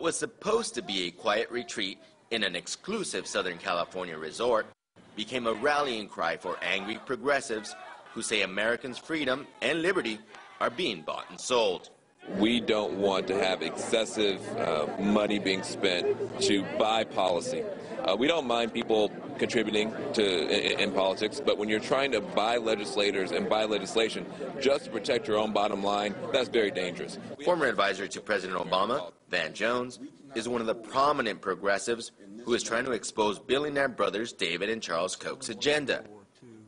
was supposed to be a quiet retreat in an exclusive Southern California resort became a rallying cry for angry progressives who say Americans' freedom and liberty are being bought and sold. We don't want to have excessive money being spent to buy policy. We don't mind people contributing in politics, but when you're trying to buy legislators and buy legislation just to protect your own bottom line, that's very dangerous. Former advisor to President Obama, Van Jones, is one of the prominent progressives who is trying to expose billionaire brothers David and Charles Koch's agenda.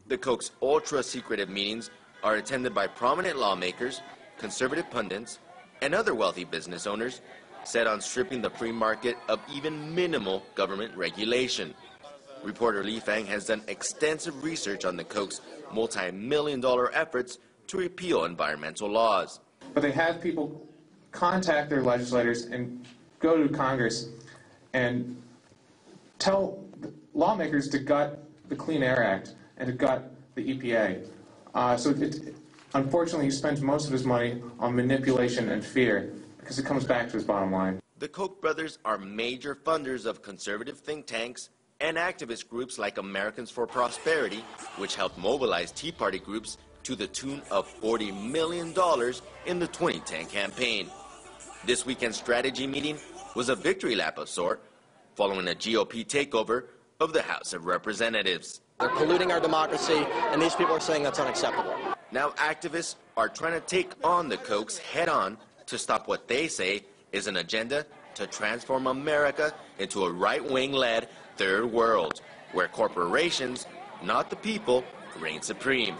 The Koch's ultra-secretive meetings are attended by prominent lawmakers, conservative pundits, and other wealthy business owners set on stripping the free market of even minimal government regulation. Reporter Li Fang has done extensive research on the Koch's multi-million-dollar efforts to repeal environmental laws. But they have people contact their legislators and go to Congress and tell lawmakers to gut the Clean Air Act and to gut the EPA. Unfortunately, he spends most of his money on manipulation and fear because it comes back to his bottom line. The Koch brothers are major funders of conservative think tanks and activist groups like Americans for Prosperity, which helped mobilize Tea Party groups to the tune of $40 million in the 2010 campaign. This weekend's strategy meeting was a victory lap of sort, following a GOP takeover of the House of Representatives. They're polluting our democracy, and these people are saying that's unacceptable. Now activists are trying to take on the Kochs head-on to stop what they say is an agenda to transform America into a right-wing-led third world, where corporations, not the people, reign supreme.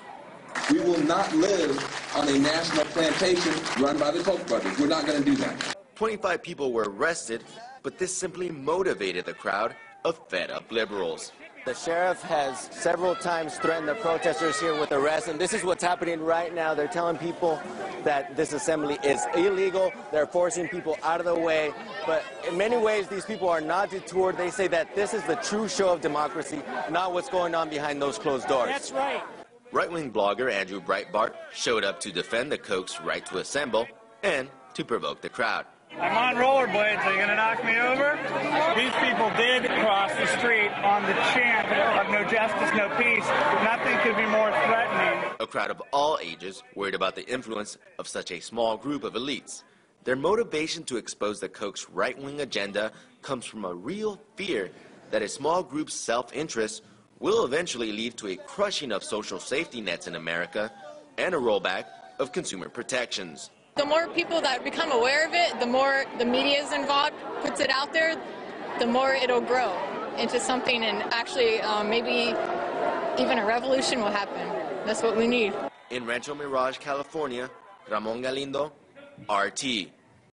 We will not live on a national plantation run by the Koch brothers. We're not going to do that. 25 people were arrested, but this simply motivated the crowd of fed-up liberals. The sheriff has several times threatened the protesters here with arrest, and this is what's happening right now. They're telling people that this assembly is illegal. They're forcing people out of the way. But in many ways, these people are not detoured. They say that this is the true show of democracy, not what's going on behind those closed doors. That's right. Right-wing blogger Andrew Breitbart showed up to defend the Koch's right to assemble and to provoke the crowd. I'm on rollerblades. Are you going to knock me over? These people did cross the street on the chant of no justice, no peace. Nothing could be more threatening. A crowd of all ages worried about the influence of such a small group of elites. Their motivation to expose the Koch's right-wing agenda comes from a real fear that a small group's self-interest will eventually lead to a crushing of social safety nets in America and a rollback of consumer protections. The more people that become aware of it, the more the media is involved, puts it out there, the more it'll grow into something, and actually maybe even a revolution will happen. That's what we need. In Rancho Mirage, California, Ramon Galindo, RT.